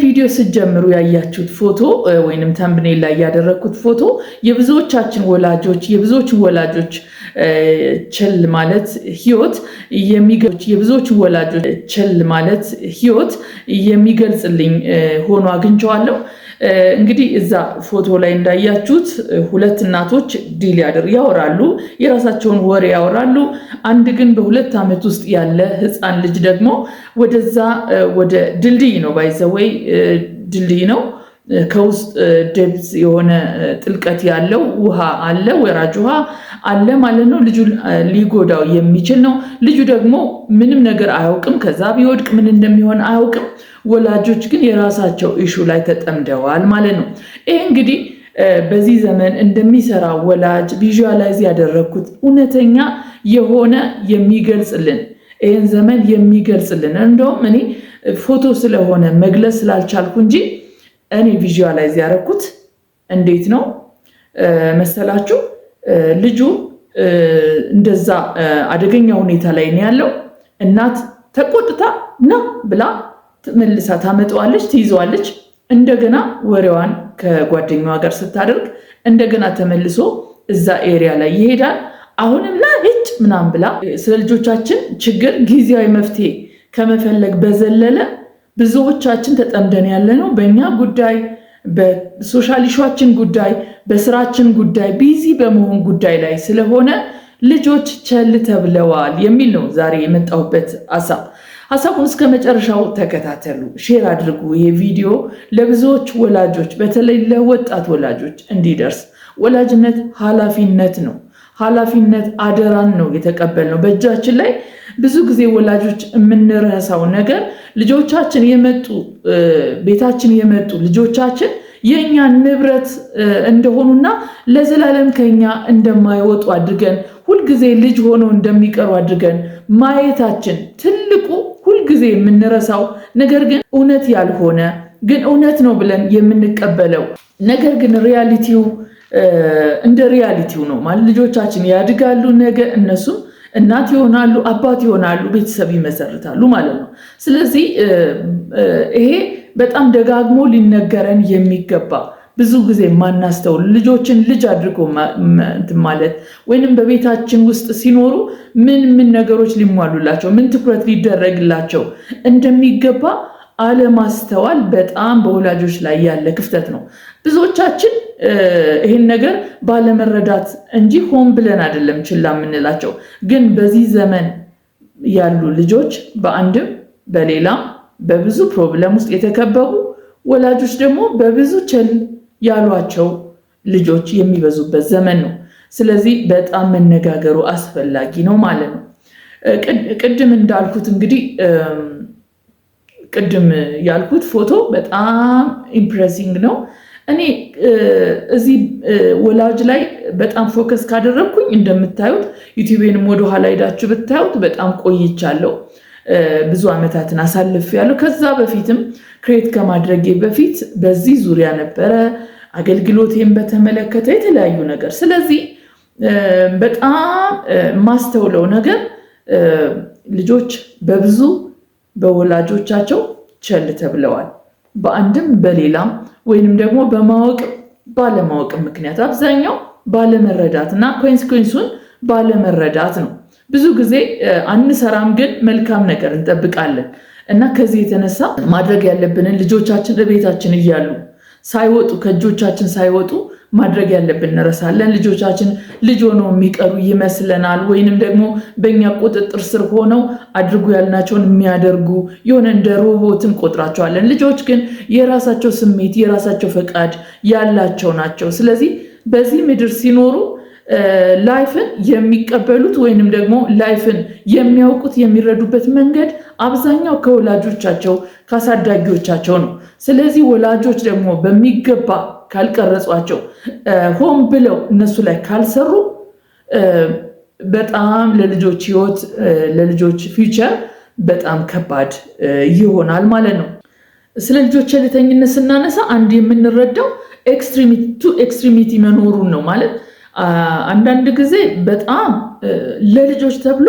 ቪዲዮ ስትጀምሩ ያያችሁት ፎቶ ወይንም ተምብኔል ላይ ያደረኩት ፎቶ የብዙዎቻችን ወላጆች ቸል ማለት ህይወት የሚገልጽልኝ ሆኖ አግኝቼዋለሁ። እንግዲህ እዛ ፎቶ ላይ እንዳያችሁት ሁለት እናቶች ዲል ያወራሉ፣ የራሳቸውን ወሬ ያወራሉ። አንድ ግን በ2 ዓመት ውስጥ ያለ ህፃን ልጅ ደግሞ ወደ ድልድይ ነው ባይዘወይ ድልድይ ነው ከውስጥ ደብዝ የሆነ ጥልቀት ያለው ውሃ አለ፣ ወራጅ ውሃ አለ ማለት ነው። ልጁ ሊጎዳው የሚችል ነው። ልጁ ደግሞ ምንም ነገር አያውቅም፣ ከዛ ቢወድቅ ምን እንደሚሆን አያውቅም። ወላጆች ግን የራሳቸው ኢሹ ላይ ተጠምደዋል ማለት ነው። ይሄ እንግዲህ በዚህ ዘመን እንደሚሰራ ወላጅ ቪዥዋላይዝ ያደረኩት እውነተኛ የሆነ የሚገልጽልን ይሄን ዘመን የሚገልጽልን እንደውም እኔ ፎቶ ስለሆነ መግለጽ ስላልቻልኩ እንጂ እኔ ቪዥዋላይዝ ያደረኩት እንዴት ነው መሰላችሁ? ልጁ እንደዛ አደገኛ ሁኔታ ላይ ነው ያለው። እናት ተቆጥታ ነው ብላ መልሳ ታመጣዋለች፣ ትይዘዋለች። እንደገና ወሬዋን ከጓደኛዋ ጋር ስታደርግ እንደገና ተመልሶ እዛ ኤሪያ ላይ ይሄዳል። አሁንም ላጭ ምናምን ብላ ስለ ልጆቻችን ችግር ጊዜያዊ መፍትሄ ከመፈለግ በዘለለ ብዙዎቻችን ተጠምደን ያለነው በእኛ ጉዳይ፣ በሶሻል ኢሹአችን ጉዳይ፣ በስራችን ጉዳይ፣ ቢዚ በመሆን ጉዳይ ላይ ስለሆነ ልጆች ቸል ተብለዋል የሚል ነው ዛሬ የመጣሁበት ሀሳቡን እስከ መጨረሻው ተከታተሉ፣ ሼር አድርጉ። ይሄ ቪዲዮ ለብዙዎች ወላጆች በተለይ ለወጣት ወላጆች እንዲደርስ። ወላጅነት ኃላፊነት ነው። ኃላፊነት አደራን ነው የተቀበልነው በእጃችን ላይ። ብዙ ጊዜ ወላጆች የምንረሳው ነገር ልጆቻችን ቤታችን የመጡ ልጆቻችን የኛ ንብረት እንደሆኑና ለዘላለም ከኛ እንደማይወጡ አድርገን ሁልጊዜ ልጅ ሆኖ እንደሚቀሩ አድርገን ማየታችን ትልቁ ሁልጊዜ የምንረሳው ነገር ግን እውነት ያልሆነ ግን እውነት ነው ብለን የምንቀበለው ነገር ግን ሪያሊቲው እንደ ሪያሊቲው ነው ማለት ልጆቻችን ያድጋሉ፣ ነገ እነሱም እናት ይሆናሉ፣ አባት ይሆናሉ፣ ቤተሰብ ይመሰርታሉ ማለት ነው። ስለዚህ ይሄ በጣም ደጋግሞ ሊነገረን የሚገባ ብዙ ጊዜ ማናስተውል ልጆችን ልጅ አድርጎ ማለት ወይንም በቤታችን ውስጥ ሲኖሩ ምን ነገሮች ሊሟሉላቸው ምን ትኩረት ሊደረግላቸው እንደሚገባ አለማስተዋል በጣም በወላጆች ላይ ያለ ክፍተት ነው። ብዙዎቻችን ይሄን ነገር ባለመረዳት እንጂ ሆን ብለን አይደለም ችላ የምንላቸው። ግን በዚህ ዘመን ያሉ ልጆች በአንድም በሌላም በብዙ ፕሮብለም ውስጥ የተከበቡ ወላጆች ደግሞ በብዙ ቸል ያሏቸው ልጆች የሚበዙበት ዘመን ነው። ስለዚህ በጣም መነጋገሩ አስፈላጊ ነው ማለት ነው። ቅድም እንዳልኩት እንግዲህ ቅድም ያልኩት ፎቶ በጣም ኢምፕሬሲንግ ነው። እኔ እዚህ ወላጅ ላይ በጣም ፎከስ ካደረግኩኝ እንደምታዩት ዩቲዩብንም ወደ ኋላ ሄዳችሁ ብታዩት በጣም ቆይቻለሁ። ብዙ ዓመታትን አሳልፌያለሁ። ከዛ በፊትም ክሬት ከማድረጌ በፊት በዚህ ዙሪያ ነበረ አገልግሎቴን በተመለከተ የተለያዩ ነገር። ስለዚህ በጣም ማስተውለው ነገር ልጆች በብዙ በወላጆቻቸው ቸል ተብለዋል። በአንድም በሌላም ወይንም ደግሞ በማወቅ ባለማወቅ ምክንያት አብዛኛው ባለመረዳት እና ኮንሲኩዌንሱን ባለመረዳት ነው። ብዙ ጊዜ አንሰራም፣ ግን መልካም ነገር እንጠብቃለን እና ከዚህ የተነሳ ማድረግ ያለብንን ልጆቻችን በቤታችን እያሉ ሳይወጡ ከእጆቻችን ሳይወጡ ማድረግ ያለብን እንረሳለን። ልጆቻችን ልጅ ሆነው የሚቀሩ ይመስለናል፣ ወይንም ደግሞ በእኛ ቁጥጥር ስር ሆነው አድርጉ ያልናቸውን የሚያደርጉ የሆነ እንደ ሮቦት እንቆጥራቸዋለን። ልጆች ግን የራሳቸው ስሜት የራሳቸው ፈቃድ ያላቸው ናቸው። ስለዚህ በዚህ ምድር ሲኖሩ ላይፍን የሚቀበሉት ወይንም ደግሞ ላይፍን የሚያውቁት የሚረዱበት መንገድ አብዛኛው ከወላጆቻቸው ከአሳዳጊዎቻቸው ነው። ስለዚህ ወላጆች ደግሞ በሚገባ ካልቀረጿቸው ሆን ብለው እነሱ ላይ ካልሰሩ በጣም ለልጆች ሕይወት ለልጆች ፊውቸር በጣም ከባድ ይሆናል ማለት ነው። ስለ ልጆች ቸልተኝነት ስናነሳ አንድ የምንረዳው ኤክስትሪሚቲ መኖሩን ነው ማለት አንዳንድ ጊዜ በጣም ለልጆች ተብሎ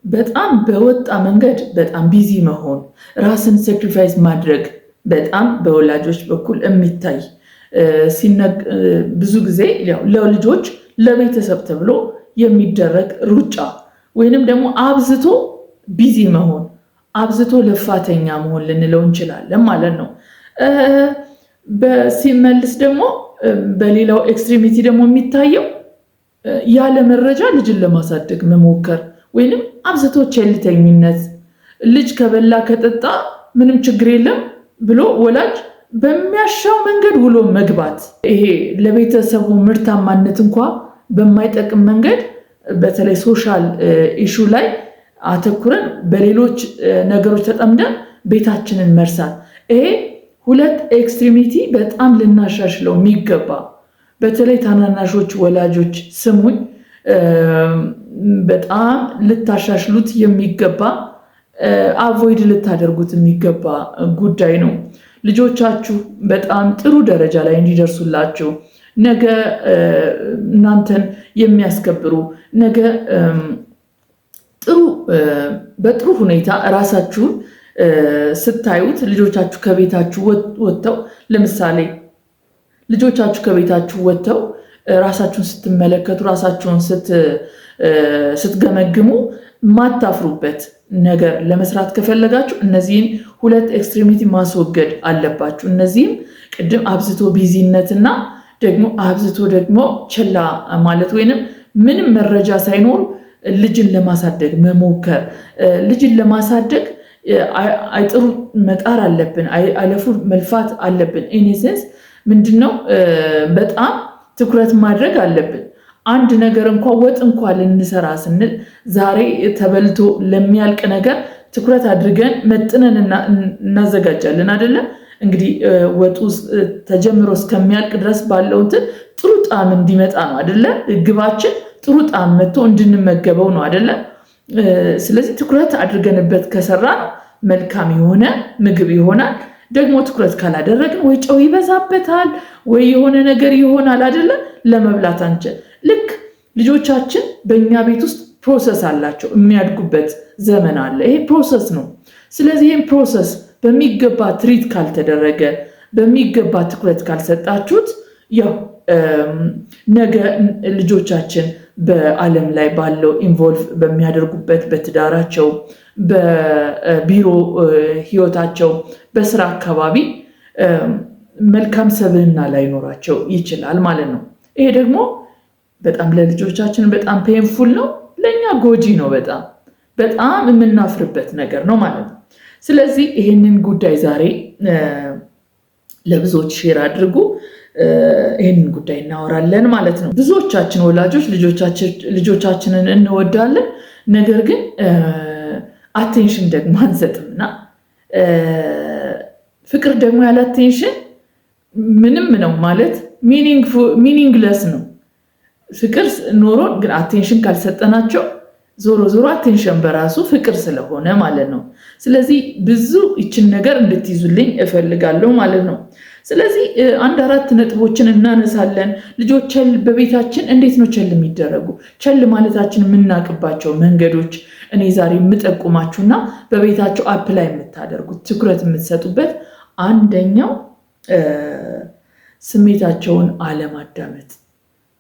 በጣም በወጣ መንገድ በጣም ቢዚ መሆን፣ ራስን ሳክሪፋይስ ማድረግ በጣም በወላጆች በኩል የሚታይ ብዙ ጊዜ ለልጆች ለቤተሰብ ተብሎ የሚደረግ ሩጫ ወይንም ደግሞ አብዝቶ ቢዚ መሆን አብዝቶ ልፋተኛ መሆን ልንለው እንችላለን ማለት ነው። ሲመልስ ደግሞ በሌላው ኤክስትሪሚቲ ደግሞ የሚታየው ያለ መረጃ ልጅን ለማሳደግ መሞከር ወይንም አብዝቶ ቸልተኝነት፣ ልጅ ከበላ ከጠጣ ምንም ችግር የለም ብሎ ወላጅ በሚያሻው መንገድ ውሎ መግባት፣ ይሄ ለቤተሰቡ ምርታማነት እንኳ በማይጠቅም መንገድ በተለይ ሶሻል ኢሹ ላይ አተኩረን በሌሎች ነገሮች ተጠምደን ቤታችንን መርሳት፣ ይሄ ሁለት ኤክስትሪሚቲ በጣም ልናሻሽለው የሚገባ በተለይ ታናናሾች ወላጆች ስሙኝ፣ በጣም ልታሻሽሉት የሚገባ አቮይድ ልታደርጉት የሚገባ ጉዳይ ነው። ልጆቻችሁ በጣም ጥሩ ደረጃ ላይ እንዲደርሱላችሁ ነገ እናንተን የሚያስከብሩ ነገ በጥሩ ሁኔታ ራሳችሁን ስታዩት ልጆቻችሁ ከቤታችሁ ወጥተው ለምሳሌ ልጆቻችሁ ከቤታችሁ ወጥተው ራሳችሁን ስትመለከቱ ራሳችሁን ስትገመግሙ ማታፍሩበት ነገር ለመስራት ከፈለጋችሁ እነዚህን ሁለት ኤክስትሪሚቲ ማስወገድ አለባችሁ። እነዚህም ቅድም አብዝቶ ቢዚነትና ደግሞ አብዝቶ ደግሞ ችላ ማለት ወይንም ምንም መረጃ ሳይኖር ልጅን ለማሳደግ መሞከር። ልጅን ለማሳደግ አይጥሩ መጣር አለብን፣ አለፉ መልፋት አለብን። ኢኔሴንስ ምንድነው በጣም ትኩረት ማድረግ አለብን። አንድ ነገር ወጥ ልንሰራ ስንል ዛሬ ተበልቶ ለሚያልቅ ነገር ትኩረት አድርገን መጥነን እናዘጋጃለን አይደለ? እንግዲህ ወጡ ተጀምሮ እስከሚያልቅ ድረስ ባለው ጥሩ ጣዕም እንዲመጣ ነው አይደለ? ግባችን ጥሩ ጣዕም መጥቶ እንድንመገበው ነው አይደለ? ስለዚህ ትኩረት አድርገንበት ከሰራ መልካም የሆነ ምግብ ይሆናል። ደግሞ ትኩረት ካላደረግን ወይ ጨው ይበዛበታል ወይ የሆነ ነገር ይሆናል አይደለ? ለመብላት አንችል። ልክ ልጆቻችን በእኛ ቤት ውስጥ ፕሮሰስ አላቸው፣ የሚያድጉበት ዘመን አለ። ይሄ ፕሮሰስ ነው። ስለዚህ ይህም ፕሮሰስ በሚገባ ትሪት ካልተደረገ በሚገባ ትኩረት ካልሰጣችሁት ነገ ልጆቻችን በዓለም ላይ ባለው ኢንቮልቭ በሚያደርጉበት በትዳራቸው፣ በቢሮ ህይወታቸው፣ በስራ አካባቢ መልካም ሰብዕና ላይኖራቸው ይችላል ማለት ነው። ይሄ ደግሞ በጣም ለልጆቻችን በጣም ፔንፉል ነው፣ ለኛ ጎጂ ነው፣ በጣም የምናፍርበት ነገር ነው ማለት ነው። ስለዚህ ይሄንን ጉዳይ ዛሬ ለብዙዎች ሼር አድርጉ። ይሄንን ጉዳይ እናወራለን ማለት ነው። ብዙዎቻችን ወላጆች ልጆቻችንን እንወዳለን፣ ነገር ግን አቴንሽን ደግሞ አንሰጥምና ፍቅር ደግሞ ያለ አቴንሽን ምንም ነው ማለት ሚኒንግለስ ነው። ፍቅር ኖሮ ግን አቴንሽን ካልሰጠናቸው ዞሮ አቴንሽን በራሱ ፍቅር ስለሆነ ማለት ነው። ስለዚህ ብዙ ይችን ነገር እንድትይዙልኝ እፈልጋለሁ ማለት ነው። ስለዚህ 1-4 ነጥቦችን እናነሳለን። ልጆች በቤታችን እንዴት ነው ቸል የሚደረጉ? ቸል ማለታችን የምናውቅባቸው መንገዶች እኔ ዛሬ የምጠቁማችሁና በቤታቸው አፕላይ የምታደርጉት ትኩረት የምትሰጡበት አንደኛው ስሜታቸውን አለማዳመጥ፣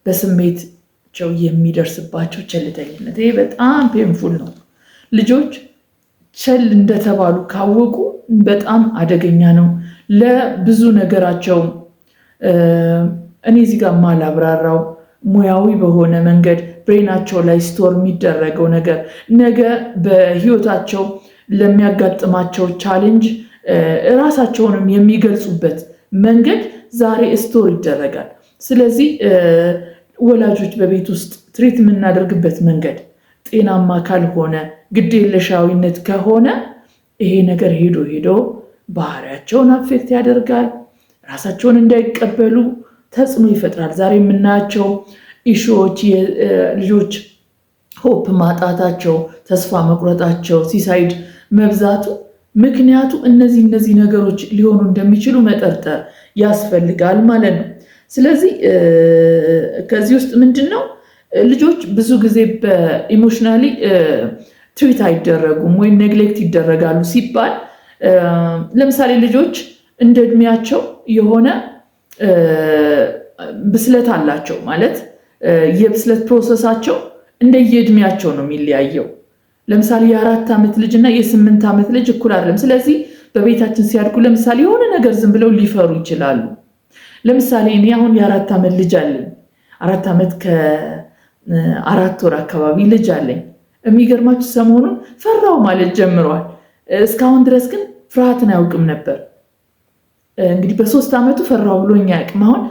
በስሜታቸው የሚደርስባቸው ቸልተኝነት። ይሄ በጣም ፔንፉል ነው። ልጆች ቸል እንደተባሉ ካወቁ በጣም አደገኛ ነው ለብዙ ነገራቸው። እኔ እዚህ ጋር ማላብራራው ሙያዊ በሆነ መንገድ ብሬናቸው ላይ ስቶር የሚደረገው ነገር ነገ በህይወታቸው ለሚያጋጥማቸው ቻሌንጅ ራሳቸውንም የሚገልጹበት መንገድ ዛሬ ስቶር ይደረጋል። ስለዚህ ወላጆች በቤት ውስጥ ትሪት የምናደርግበት መንገድ ጤናማ ካልሆነ፣ ግዴለሻዊነት ከሆነ ይሄ ነገር ሄዶ ባህሪያቸውን አፌክት ያደርጋል። ራሳቸውን እንዳይቀበሉ ተጽዕኖ ይፈጥራል። ዛሬ የምናያቸው ኢሹዎች ልጆች ሆፕ ማጣታቸው፣ ተስፋ መቁረጣቸው፣ ሲሳይድ መብዛቱ ምክንያቱ እነዚህ ነገሮች ሊሆኑ እንደሚችሉ መጠርጠር ያስፈልጋል ማለት ነው። ስለዚህ ከዚህ ውስጥ ምንድነው ልጆች ብዙ ጊዜ በኢሞሽናሊ ትሪት አይደረጉም ወይም ኔግሌክት ይደረጋሉ ሲባል ለምሳሌ ልጆች እንደ እድሜያቸው የሆነ ብስለት አላቸው ማለት የብስለት ፕሮሰሳቸው እንደየእድሜያቸው ነው የሚለያየው። ለምሳሌ የ4 ዓመት ልጅ እና የ8 ዓመት ልጅ እኩል አይደለም። ስለዚህ በቤታችን ሲያድጉ ለምሳሌ የሆነ ነገር ዝም ብለው ሊፈሩ ይችላሉ። ለምሳሌ እኔ አሁን የ4 ዓመት ልጅ አለኝ። 4 ዓመት ከ4 ወር አካባቢ ልጅ አለኝ። የሚገርማችሁ ሰሞኑን ፈራው ማለት ጀምሯል። እስካሁን ድረስ ግን ፍርሃትን አያውቅም ነበር። እንግዲህ በ3 ዓመቱ ፈራው ብሎኝ አያውቅም። አሁን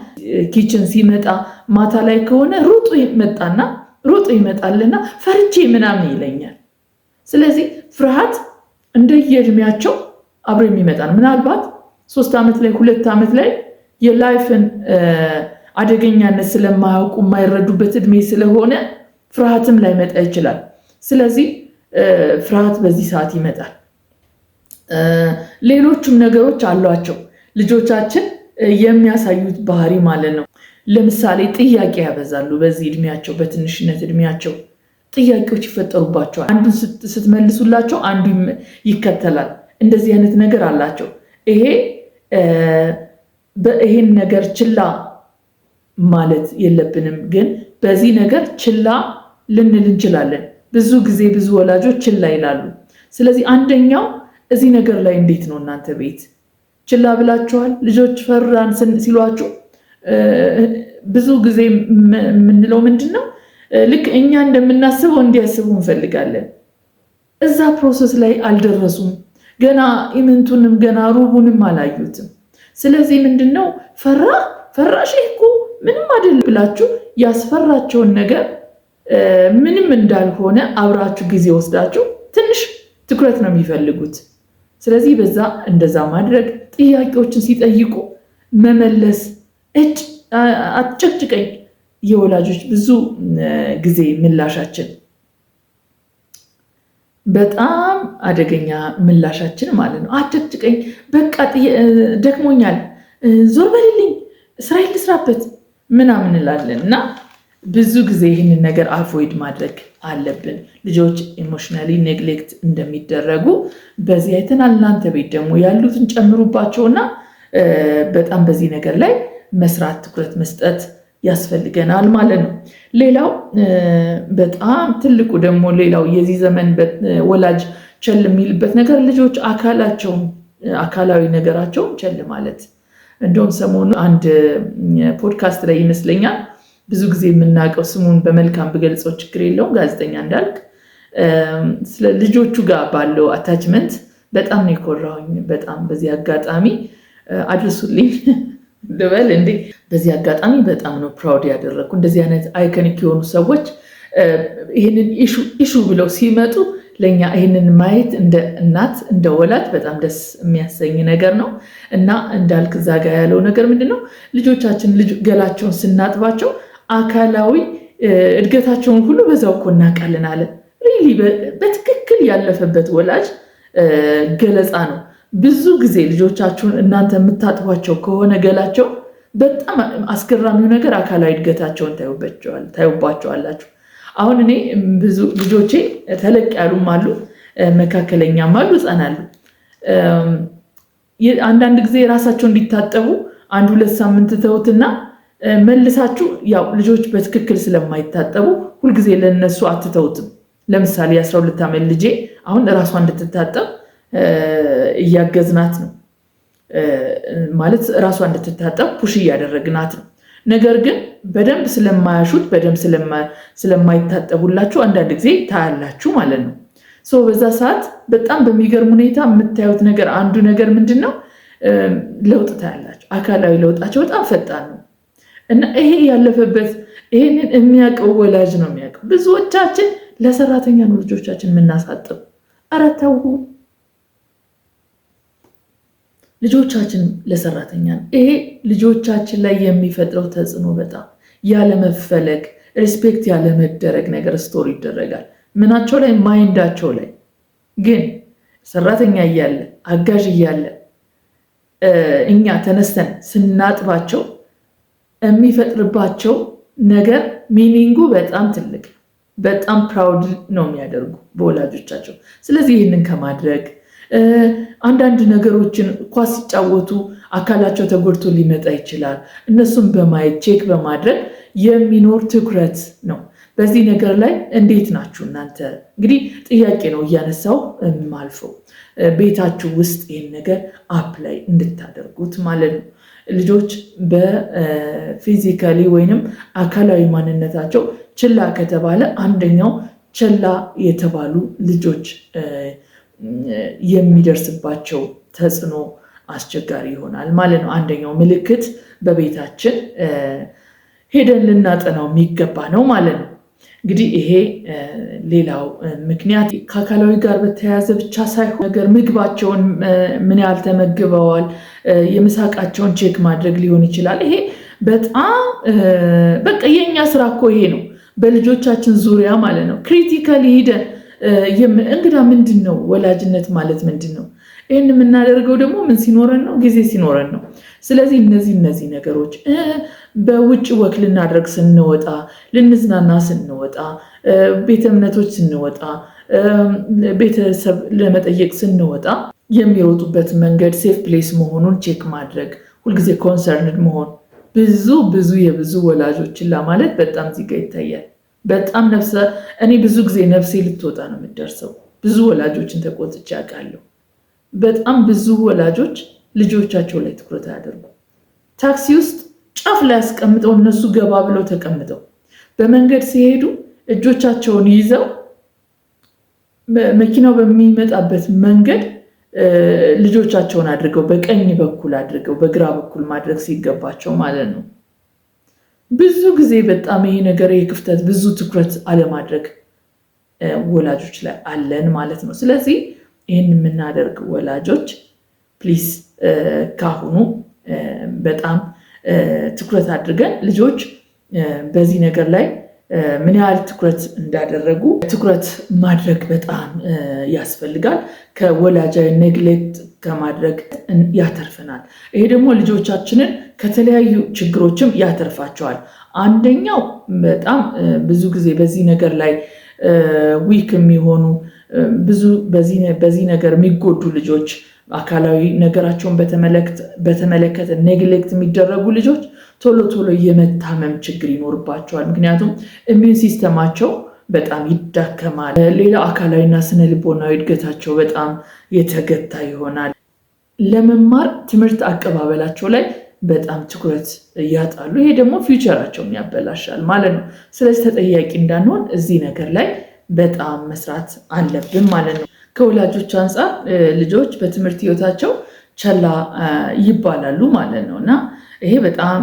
ኪችን ሲመጣ ማታ ላይ ከሆነ ሩጦ ይመጣልና ፈርቼ ምናምን ይለኛል። ስለዚህ ፍርሃት እንደየእድሜያቸው አብሮ የሚመጣ ነው። ምናልባት 3 ዓመት ላይ 2 ዓመት ላይ የላይፍን አደገኛነት ስለማያውቁ የማይረዱበት እድሜ ስለሆነ ፍርሃትም ላይመጣ ይችላል። ስለዚህ ፍርሃት በዚህ ሰዓት ይመጣል። ሌሎችም ነገሮች አሏቸው ልጆቻችን የሚያሳዩት ባህሪ ማለት ነው። ለምሳሌ ጥያቄ ያበዛሉ። በዚህ እድሜያቸው በትንሽነት እድሜያቸው ጥያቄዎች ይፈጠሩባቸዋል። አንዱን ስትመልሱላቸው አንዱ ይከተላል። እንደዚህ አይነት ነገር አላቸው። ይሄን ነገር ችላ ማለት የለብንም፣ ግን በዚህ ነገር ችላ ልንል እንችላለን። ብዙ ጊዜ ብዙ ወላጆች ችላ ይላሉ። ስለዚህ አንደኛው እዚህ ነገር ላይ እንዴት ነው እናንተ ቤት ችላ ብላችኋል? ልጆች ፈራን ሲሏችሁ ብዙ ጊዜ የምንለው ምንድን ነው? ልክ እኛ እንደምናስበው እንዲያስቡ እንፈልጋለን። እዛ ፕሮሰስ ላይ አልደረሱም። ገና ኢምንቱንም ገና ሩቡንም አላዩትም። ስለዚህ ምንድነው ፈራሽ እኮ ምንም አይደል ብላችሁ ያስፈራቸውን ነገር ምንም እንዳልሆነ አብራችሁ ጊዜ ወስዳችሁ ትንሽ ትኩረት ነው የሚፈልጉት። ስለዚህ እንደዛ ማድረግ፣ ጥያቄዎችን ሲጠይቁ መመለስ፣ አትጨቅጭቀኝ የወላጆች ብዙ ጊዜ ምላሻችን በጣም አደገኛ ምላሻችን ማለት ነው። አትጨቅጭቀኝ፣ በቃ ደክሞኛል፣ ዞር በልልኝ፣ ስራዬን ልስራበት ምናምን እንላለን እና ብዙ ጊዜ ይህንን ነገር አቮይድ ማድረግ አለብን። ልጆች ኢሞሽናሊ ኔግሌክት እንደሚደረጉ በዚህ አይተናል። እናንተ ቤት ደግሞ ያሉትን ጨምሩባቸውና በጣም በዚህ ነገር ላይ መስራት፣ ትኩረት መስጠት ያስፈልገናል ማለት ነው። ሌላው በጣም ትልቁ ደግሞ ሌላው የዚህ ዘመን ወላጅ ቸል የሚልበት ነገር ልጆች አካላዊ ነገራቸውን ቸል ማለት። እንደውም ሰሞኑ አንድ ፖድካስት ላይ ይመስለኛል ብዙ ጊዜ የምናውቀው ስሙን በመልካም ብገልጸው ችግር የለውም ጋዜጠኛ እንዳልክ ስለ ልጆቹ ጋር ባለው አታችመንት በጣም ነው የኮራሁኝ። በጣም በዚህ አጋጣሚ አድርሱልኝ ልበል እንዴ! በዚህ አጋጣሚ በጣም ነው ፕራውድ ያደረኩ። እንደዚህ አይነት አይኮኒክ የሆኑ ሰዎች ይህንን ኢሹ ብለው ሲመጡ ለኛ ይህንን ማየት እንደ እናት እንደ ወላጅ በጣም ደስ የሚያሰኝ ነገር ነው እና እንዳልክ እዛ ጋ ያለው ነገር ምንድነው? ልጆቻችን ገላቸውን ስናጥባቸው አካላዊ እድገታቸውን ሁሉ በዛው እኮ እናውቃለን አለ። ሪሊ በትክክል ያለፈበት ወላጅ ገለጻ ነው። ብዙ ጊዜ ልጆቻችሁን እናንተ የምታጥቧቸው ከሆነ ገላቸው በጣም አስገራሚው ነገር አካላዊ እድገታቸውን ታዩባቸዋላችሁ። አሁን እኔ ብዙ ልጆቼ ተለቅ ያሉም አሉ፣ መካከለኛም አሉ፣ ህፃናሉ። አንዳንድ ጊዜ ራሳቸው እንዲታጠቡ 1-2 ሳምንት ተውትና መልሳችሁ ያው ልጆች በትክክል ስለማይታጠቡ ሁልጊዜ ለነሱ አትተውትም። ለምሳሌ የ12 ዓመት ልጄ አሁን ራሷ እንድትታጠብ እያገዝናት ነው ማለት ራሷ እንድትታጠብ ፑሽ እያደረግናት ነው። ነገር ግን በደንብ ስለማያሹት በደንብ ስለማይታጠቡላችሁ አንዳንድ ጊዜ ታያላችሁ ማለት ነው። በዛ ሰዓት በጣም በሚገርም ሁኔታ የምታዩት ነገር አንዱ ነገር ምንድን ነው? ለውጥ ታያላችሁ። አካላዊ ለውጣቸው በጣም ፈጣን ነው እና ይሄ ያለፈበት ይሄንን የሚያውቀው ወላጅ ነው የሚያውቀው። ብዙዎቻችን ለሰራተኛ ነው ልጆቻችን የምናሳጥብ። ኧረ ተው፣ ልጆቻችን ለሰራተኛ ነው። ይሄ ልጆቻችን ላይ የሚፈጥረው ተጽዕኖ በጣም ያለመፈለግ፣ ሪስፔክት ያለመደረግ ነገር ስቶር ይደረጋል። ምናቸው ላይ? ማይንዳቸው ላይ። ግን ሰራተኛ እያለ አጋዥ እያለ እኛ ተነስተን ስናጥባቸው የሚፈጥርባቸው ነገር ሚኒንጉ በጣም ትልቅ፣ በጣም ፕራውድ ነው የሚያደርጉ በወላጆቻቸው። ስለዚህ ይህንን ከማድረግ አንዳንድ ነገሮችን ኳስ ሲጫወቱ አካላቸው ተጎድቶ ሊመጣ ይችላል። እነሱን በማየት ቼክ በማድረግ የሚኖር ትኩረት ነው። በዚህ ነገር ላይ እንዴት ናችሁ እናንተ? እንግዲህ ጥያቄ ነው እያነሳው ማልፈው ቤታችሁ ውስጥ ይህን ነገር አፕላይ እንድታደርጉት ማለት ነው። ልጆች በፊዚካሊ ወይንም አካላዊ ማንነታቸው ችላ ከተባለ አንደኛው ችላ የተባሉ ልጆች የሚደርስባቸው ተጽዕኖ አስቸጋሪ ይሆናል ማለት ነው። አንደኛው ምልክት በቤታችን ሄደን ልናጠናው የሚገባ ነው ማለት ነው። እንግዲህ ይሄ ሌላው ምክንያት ከአካላዊ ጋር በተያያዘ ብቻ ሳይሆን ነገር ምግባቸውን ምን ያህል ተመግበዋል፣ የምሳቃቸውን ቼክ ማድረግ ሊሆን ይችላል። ይሄ በጣም በቃ የኛ ስራ እኮ ይሄ ነው፣ በልጆቻችን ዙሪያ ማለት ነው። ክሪቲካሊ ሄደን እንግዳ ምንድን ነው ወላጅነት ማለት ምንድን ነው? ይህን የምናደርገው ደግሞ ምን ሲኖረን ነው? ጊዜ ሲኖረን ነው። ስለዚህ እነዚህ ነገሮች በውጭ ወክ ልናደርግ ስንወጣ፣ ልንዝናና ስንወጣ፣ ቤተ እምነቶች ስንወጣ፣ ቤተሰብ ለመጠየቅ ስንወጣ የሚሮጡበት መንገድ ሴፍ ፕሌስ መሆኑን ቼክ ማድረግ፣ ሁልጊዜ ኮንሰርንድ መሆን የብዙ ወላጆችን ለማለት በጣም ዚጋ ይታያል። በጣም እኔ ብዙ ጊዜ ነፍሴ ልትወጣ ነው የምደርሰው። ብዙ ወላጆችን ተቆጥቼ አውቃለሁ። በጣም ብዙ ወላጆች ልጆቻቸው ላይ ትኩረት አያደርጉ። ታክሲ ውስጥ ጫፍ ላይ አስቀምጠው እነሱ ገባ ብለው ተቀምጠው በመንገድ ሲሄዱ እጆቻቸውን ይዘው መኪናው በሚመጣበት መንገድ ልጆቻቸውን አድርገው በቀኝ በኩል አድርገው በግራ በኩል ማድረግ ሲገባቸው ማለት ነው። ብዙ ጊዜ በጣም ይሄ ነገር የክፍተት ብዙ ትኩረት አለማድረግ ወላጆች ላይ አለን ማለት ነው። ስለዚህ ይህን የምናደርግ ወላጆች ፕሊስ ካሁኑ በጣም ትኩረት አድርገን ልጆች በዚህ ነገር ላይ ምን ያህል ትኩረት እንዳደረጉ ትኩረት ማድረግ በጣም ያስፈልጋል። ከወላጃዊ ኔግሌክት ከማድረግ ያተርፈናል። ይሄ ደግሞ ልጆቻችንን ከተለያዩ ችግሮችም ያተርፋቸዋል። አንደኛው በጣም ብዙ ጊዜ በዚህ ነገር ላይ ዊክ የሚሆኑ ብዙ በዚህ ነገር የሚጎዱ ልጆች፣ አካላዊ ነገራቸውን በተመለከተ ኔግሌክት የሚደረጉ ልጆች ቶሎ የመታመም ችግር ይኖርባቸዋል። ምክንያቱም ኢሚዩን ሲስተማቸው በጣም ይዳከማል። ሌላ አካላዊና ስነ ልቦናዊ እድገታቸው በጣም የተገታ ይሆናል። ለመማር ትምህርት አቀባበላቸው ላይ በጣም ትኩረት ያጣሉ። ይሄ ደግሞ ፊውቸራቸውን ያበላሻል ማለት ነው። ስለዚህ ተጠያቂ እንዳንሆን እዚህ ነገር ላይ በጣም መስራት አለብን ማለት ነው። ከወላጆች አንጻር ልጆች በትምህርት ህይወታቸው ቸላ ይባላሉ ማለት ነው እና ይሄ በጣም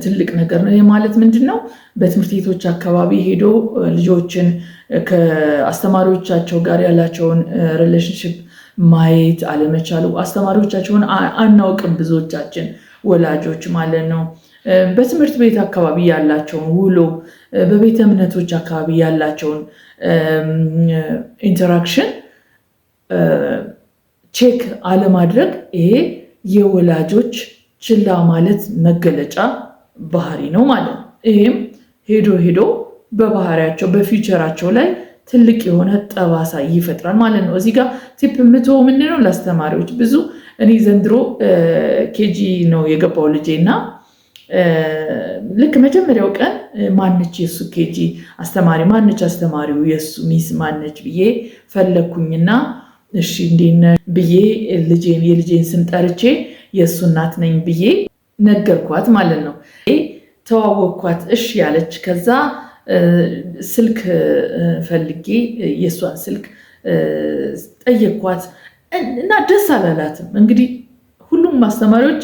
ትልቅ ነገር ነው። ይሄ ማለት ምንድን ነው? በትምህርት ቤቶች አካባቢ ሄዶ ልጆችን ከአስተማሪዎቻቸው ጋር ያላቸውን ሪሌሽንሽፕ ማየት አለመቻሉ። አስተማሪዎቻቸውን አናውቅም ብዙዎቻችን ወላጆች ማለት ነው። በትምህርት ቤት አካባቢ ያላቸውን ውሎ፣ በቤተ እምነቶች አካባቢ ያላቸውን ኢንተራክሽን ቼክ አለማድረግ ይሄ የወላጆች ችላ ማለት መገለጫ ባህሪ ነው ማለት ነው። ይህም ሄዶ በባህሪያቸው በፊውቸራቸው ላይ ትልቅ የሆነ ጠባሳ ይፈጥራል ማለት ነው። እዚህ ጋር ቲፕ የምትሆ ምንድነው ለአስተማሪዎች ብዙ እኔ ዘንድሮ ኬጂ ነው የገባው ልጄ እና ልክ መጀመሪያው ቀን ማነች የሱ ኬጂ አስተማሪ ማነች አስተማሪው የሱ ሚስ ማነች ብዬ ፈለኩኝና እሺ እንዴነ ብዬ የልጄን ስም ጠርቼ የሱ እናት ነኝ ብዬ ነገርኳት ማለት ነው። ተዋወቅኳት። እሺ ያለች። ከዛ ስልክ ፈልጌ የሷን ስልክ ጠየቅኳት እና ደስ አላላትም። እንግዲህ ሁሉም አስተማሪዎች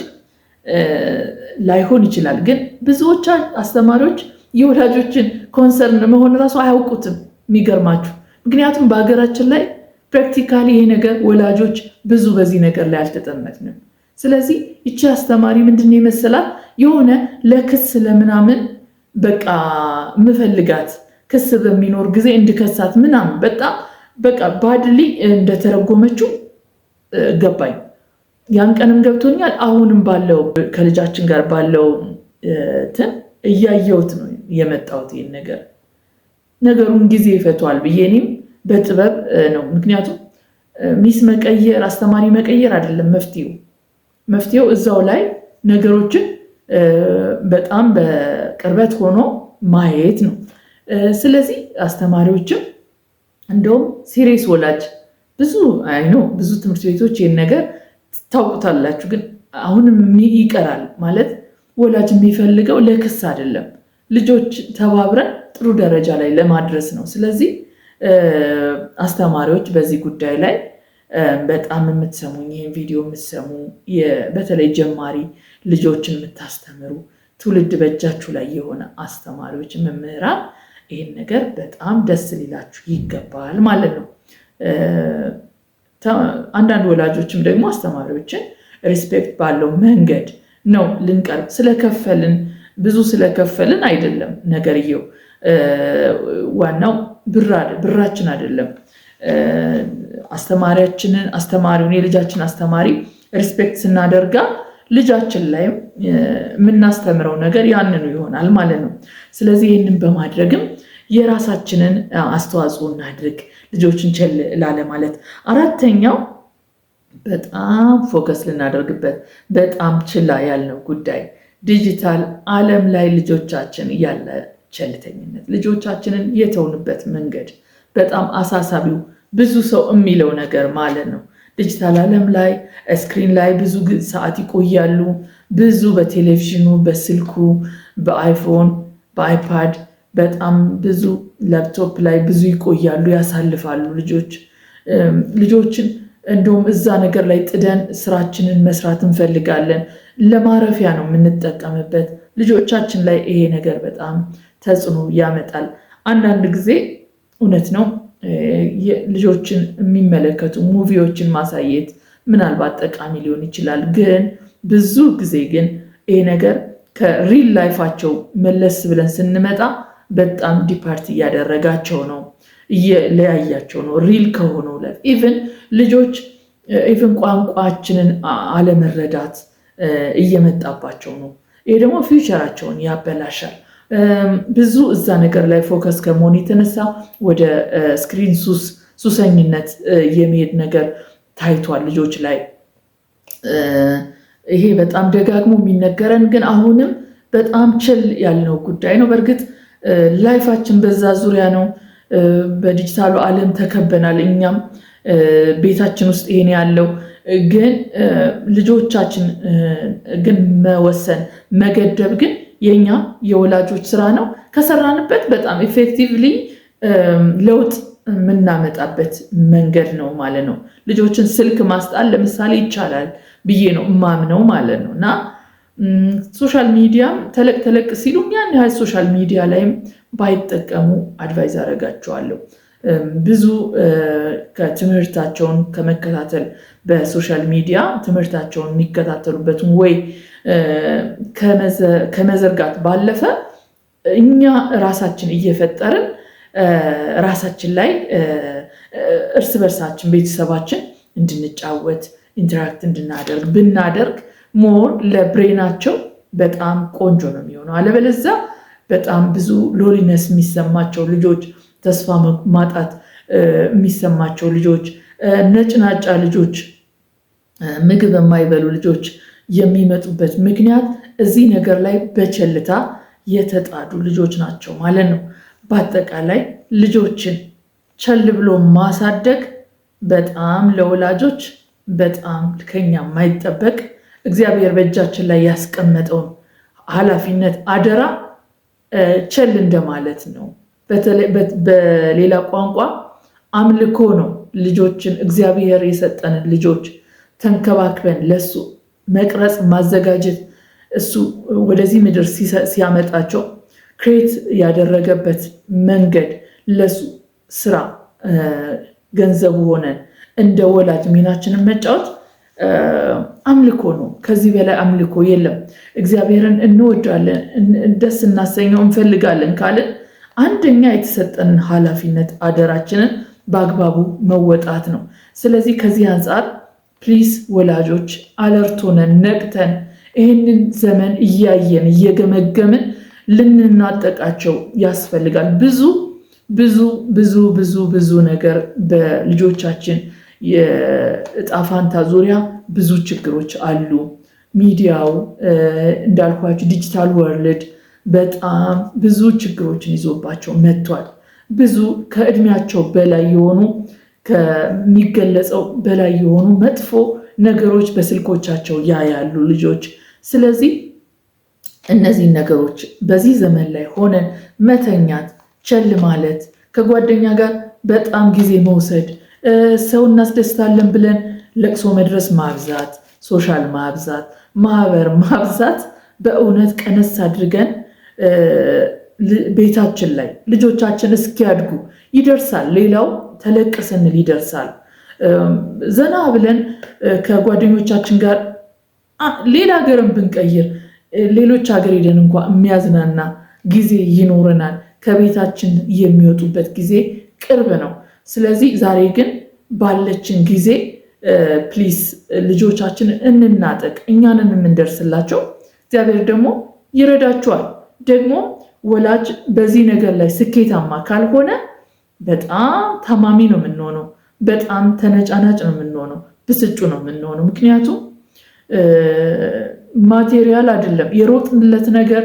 ላይሆን ይችላል፣ ግን ብዙዎች አስተማሪዎች የወላጆችን ኮንሰርን መሆን እራሱ አያውቁትም። የሚገርማችሁ ምክንያቱም በሀገራችን ላይ ፕራክቲካሊ ይሄ ነገር ወላጆች ብዙ በዚህ ነገር ላይ አልተጠመጥንም። ስለዚህ ይቺ አስተማሪ ምንድን የመሰላት የሆነ ለክስ ለምናምን በቃ ምፈልጋት ክስ በሚኖር ጊዜ እንድከሳት ምናምን በጣም በቃ ባድሊ እንደተረጎመችው ገባኝ። ያን ቀንም ገብቶኛል። አሁንም ባለው ከልጃችን ጋር ባለው እያየሁት ነው የመጣሁት። ይህን ነገሩን ጊዜ ይፈቷል ብዬ እኔም በጥበብ ነው። ምክንያቱም ሚስ መቀየር አስተማሪ መቀየር አይደለም መፍትሄው እዛው ላይ ነገሮችን በጣም በቅርበት ሆኖ ማየት ነው። ስለዚህ አስተማሪዎችም እንደውም ሲሪየስ ወላጅ ብዙ ትምህርት ቤቶች ይህን ነገር ታውቁታላችሁ፣ ግን አሁንም ይቀራል ማለት ወላጅ የሚፈልገው ለክስ አይደለም፣ ልጆች ተባብረን ጥሩ ደረጃ ላይ ለማድረስ ነው። ስለዚህ አስተማሪዎች በዚህ ጉዳይ ላይ በጣም የምትሰሙኝ ይህን ቪዲዮ የምትሰሙ በተለይ ጀማሪ ልጆችን የምታስተምሩ ትውልድ በእጃችሁ ላይ የሆነ አስተማሪዎች፣ መምህራን ይህን ነገር በጣም ደስ ሊላችሁ ይገባል ማለት ነው። አንዳንድ ወላጆችም ደግሞ አስተማሪዎችን ሪስፔክት ባለው መንገድ ነው ልንቀርብ። ብዙ ስለከፈልን አይደለም ነገርየው። ዋናው ብራችን አይደለም። አስተማሪውን የልጃችን አስተማሪ ሪስፔክት ስናደርጋ ልጃችን ላይም የምናስተምረው ነገር ያንኑ ይሆናል ማለት ነው። ስለዚህ ይህንን በማድረግም የራሳችንን አስተዋጽኦ እናድርግ፣ ልጆችን ቸል ላለ ማለት። አራተኛው በጣም ፎከስ ልናደርግበት በጣም ችላ ያልነው ጉዳይ ዲጂታል ዓለም ላይ ልጆቻችን ያለ ቸልተኝነት፣ ልጆቻችንን የተውንበት መንገድ በጣም አሳሳቢው ብዙ ሰው የሚለው ነገር ማለት ነው። ዲጂታል ዓለም ላይ ስክሪን ላይ ብዙ ሰዓት ይቆያሉ። ብዙ በቴሌቪዥኑ፣ በስልኩ፣ በአይፎን፣ በአይፓድ በጣም ብዙ ላፕቶፕ ላይ ብዙ ይቆያሉ፣ ያሳልፋሉ። ልጆችን እንደውም እዛ ነገር ላይ ጥደን ስራችንን መስራት እንፈልጋለን። ለማረፊያ ነው የምንጠቀምበት። ልጆቻችን ላይ ይሄ ነገር በጣም ተጽዕኖ ያመጣል። አንዳንድ ጊዜ እውነት ነው ልጆችን የሚመለከቱ ሙቪዎችን ማሳየት ምናልባት ጠቃሚ ሊሆን ይችላል። ግን ብዙ ጊዜ ግን ይሄ ነገር ከሪል ላይፋቸው መለስ ብለን ስንመጣ በጣም ዲፓርት እያደረጋቸው ነው፣ እየለያያቸው ነው ሪል ከሆነው ላይፍ። ኢቭን ቋንቋችንን አለመረዳት እየመጣባቸው ነው። ይሄ ደግሞ ፊውቸራቸውን ያበላሻል። ብዙ እዛ ነገር ላይ ፎከስ ከመሆን የተነሳ ወደ ስክሪን ሱሰኝነት የሚሄድ ነገር ታይቷል ልጆች ላይ። ይሄ በጣም ደጋግሞ የሚነገረን ግን አሁንም በጣም ችል ያልነው ጉዳይ ነው። በእርግጥ ላይፋችን በዛ ዙሪያ ነው። በዲጂታሉ ዓለም ተከበናል። እኛም ቤታችን ውስጥ ይሄን ያለው ግን ልጆቻችን ግን መወሰን መገደብ ግን የኛ የወላጆች ስራ ነው። ከሰራንበት በጣም ኤፌክቲቭሊ ለውጥ የምናመጣበት መንገድ ነው ማለት ነው። ልጆችን ስልክ ማስጣል ለምሳሌ ይቻላል ብዬ ነው እማምነው ማለት ነው። እና ሶሻል ሚዲያም ተለቅ ሲሉ ያን ያህል ሶሻል ሚዲያ ላይም ባይጠቀሙ አድቫይዝ አደርጋቸዋለሁ። ብዙ ከትምህርታቸውን ከመከታተል በሶሻል ሚዲያ ትምህርታቸውን የሚከታተሉበትን ወይ ከመዘርጋት ባለፈ እኛ ራሳችን እየፈጠርን ራሳችን ላይ እርስ በርሳችን ቤተሰባችን እንድንጫወት ኢንተራክት ብናደርግ ሞር ለብሬናቸው በጣም ቆንጆ ነው የሚሆነው። አለበለዚያ በጣም ብዙ ሎሊነስ የሚሰማቸው ልጆች፣ ተስፋ ማጣት የሚሰማቸው ልጆች፣ ነጭናጫ ልጆች፣ ምግብ የማይበሉ ልጆች የሚመጡበት ምክንያት እዚህ ነገር ላይ በቸልታ የተጣዱ ልጆች ናቸው ማለት ነው። በአጠቃላይ ልጆችን ቸል ብሎ ማሳደግ በጣም ለወላጆች በጣም ከኛ የማይጠበቅ እግዚአብሔር በእጃችን ላይ ያስቀመጠውን ኃላፊነት አደራ ቸል እንደማለት ነው። በሌላ ቋንቋ አምልኮ ነው። ልጆችን እግዚአብሔር የሰጠንን ልጆች ተንከባክበን ለሱ መቅረጽ ማዘጋጀት፣ እሱ ወደዚህ ምድር ሲያመጣቸው ክሬት ያደረገበት መንገድ ለሱ ስራ ገንዘቡ ሆነን እንደ ወላጅ ሚናችንን መጫወት አምልኮ ነው። ከዚህ በላይ አምልኮ የለም። እግዚአብሔርን እንወዳለን፣ ደስ እናሰኘው እንፈልጋለን ካልን አንደኛ የተሰጠንን ኃላፊነት አደራችንን በአግባቡ መወጣት ነው። ስለዚህ ከዚህ አንጻር ፕሊስ ወላጆች አለርት ሆነን ነቅተን ይህንን ዘመን እያየን እየገመገምን ልንናጠቃቸው ያስፈልጋል። ብዙ ነገር በልጆቻችን የዕጣ ፋንታ ዙሪያ ብዙ ችግሮች አሉ። ሚዲያው እንዳልኳችሁ ዲጂታል ወርልድ በጣም ብዙ ችግሮችን ይዞባቸው መጥቷል። ብዙ ከእድሜያቸው በላይ የሆኑ ከሚገለጸው በላይ የሆኑ መጥፎ ነገሮች በስልኮቻቸው ያያሉ ልጆች። ስለዚህ እነዚህን ነገሮች በዚህ ዘመን ላይ ሆነን መተኛት፣ ቸል ማለት፣ ከጓደኛ ጋር በጣም ጊዜ መውሰድ፣ ሰው እናስደስታለን ብለን ለቅሶ መድረስ ማብዛት፣ ሶሻል ማብዛት፣ ማህበር ማብዛት በእውነት ቀነስ አድርገን ቤታችን ላይ ልጆቻችን እስኪያድጉ ይደርሳል። ሌላው ተለቅ ስንል ይደርሳል። ዘና ብለን ከጓደኞቻችን ጋር ሌላ ሀገርን ብንቀይር ሌሎች ሀገር ሄደን እንኳ የሚያዝናና ጊዜ ይኖረናል። ከቤታችን የሚወጡበት ጊዜ ቅርብ ነው። ስለዚህ ዛሬ ግን ባለችን ጊዜ ፕሊስ ልጆቻችንን እንናጠቅ። እኛንን የምንደርስላቸው፣ እግዚአብሔር ደግሞ ይረዳቸዋል። ደግሞ ወላጅ በዚህ ነገር ላይ ስኬታማ ካልሆነ በጣም ታማሚ ነው የምንሆነው፣ በጣም ተነጫናጭ ነው የምንሆነው፣ ብስጩ ነው የምንሆነው። ምክንያቱም ማቴሪያል አይደለም የሮጥንለት ነገር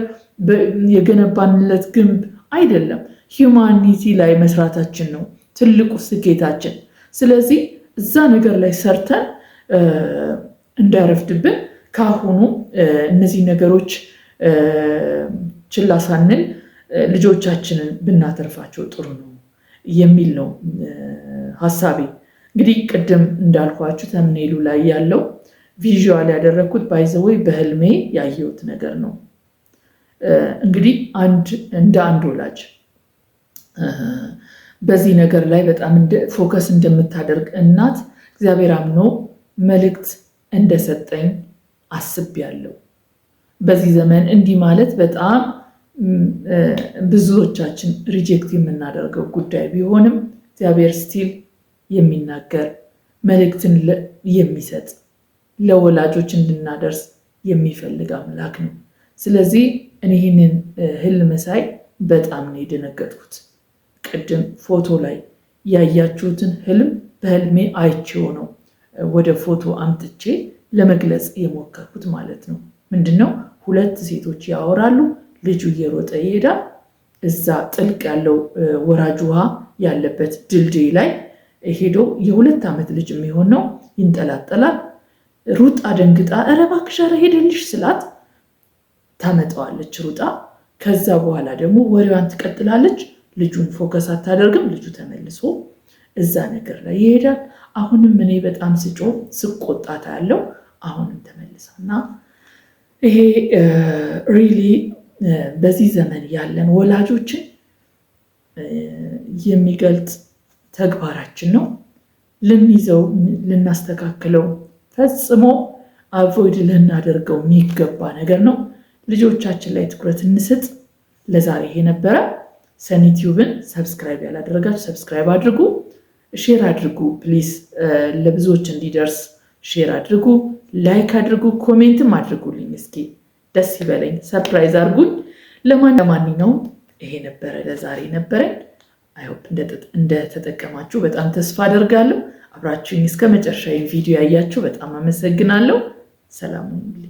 የገነባንለት ግንብ አይደለም፣ ሂውማኒቲ ላይ መስራታችን ነው ትልቁ ስኬታችን። ስለዚህ እዛ ነገር ላይ ሰርተን እንዳይረፍድብን ካሁኑ እነዚህ ነገሮች ችላ ሳንል ልጆቻችንን ብናተርፋቸው ጥሩ ነው የሚል ነው ሀሳቤ። እንግዲህ ቅድም እንዳልኳችሁ ተምኔሉ ላይ ያለው ቪዥዋል ያደረግኩት ባይዘወይ በህልሜ ያየሁት ነገር ነው። እንግዲህ እንደ አንድ ወላጅ በዚህ ነገር ላይ በጣም ፎከስ እንደምታደርግ እናት እግዚአብሔር አምኖ መልእክት እንደሰጠኝ አስቤያለሁ። በዚህ ዘመን እንዲህ ማለት በጣም ብዙዎቻችን ሪጀክት የምናደርገው ጉዳይ ቢሆንም እግዚአብሔር ስቲል የሚናገር መልእክትን የሚሰጥ ለወላጆች እንድናደርስ የሚፈልግ አምላክ ነው። ስለዚህ እኔ ይህንን ህልም ሳይ በጣም ነው የደነገጥኩት። ቅድም ፎቶ ላይ ያያችሁትን ህልም በህልሜ አይቼው ነው ወደ ፎቶ አምጥቼ ለመግለጽ የሞከርኩት ማለት ነው። ምንድነው? ሁለት ሴቶች ያወራሉ። ልጁ እየሮጠ ይሄዳል። እዛ ጥልቅ ያለው ወራጅ ውሃ ያለበት ድልድይ ላይ ሄዶ የ2 ዓመት ልጅ የሚሆን ነው ይንጠላጠላል። ሩጣ ደንግጣ ኧረ እባክሽ ኧረ ሄደልሽ ስላት ታመጣዋለች ሩጣ። ከዛ በኋላ ደግሞ ወሬዋን ትቀጥላለች። ልጁን ፎከስ አታደርግም። ልጁ ተመልሶ እዛ ነገር ላይ ይሄዳል። አሁንም እኔ በጣም ስቆጣታ ያለው አሁንም ተመልሳና ይሄ ሪሊ በዚህ ዘመን ያለን ወላጆችን የሚገልጽ ተግባራችን ነው። ልንይዘው ልናስተካክለው ፈጽሞ አቮይድ ልናደርገው የሚገባ ነገር ነው። ልጆቻችን ላይ ትኩረት እንስጥ። ለዛሬ ይሄ ነበረ። ሰኒ ቲዩብን ሰብስክራይብ ያላደረጋችሁ ሰብስክራይብ አድርጉ፣ ሼር አድርጉ ፕሊዝ፣ ለብዙዎች እንዲደርስ ሼር አድርጉ፣ ላይክ አድርጉ፣ ኮሜንትም አድርጉልኝ። እስኪ ደስ ይበለኝ፣ ሰርፕራይዝ አድርጉኝ። ለማንኛውም ይሄ ነበረ ለዛሬ ነበረኝ። አይሆፕ እንደተጠቀማችሁ በጣም ተስፋ አደርጋለሁ። አብራችሁኝ እስከ መጨረሻ ቪዲዮ ያያችሁ በጣም አመሰግናለሁ። ሰላም ሁኑ።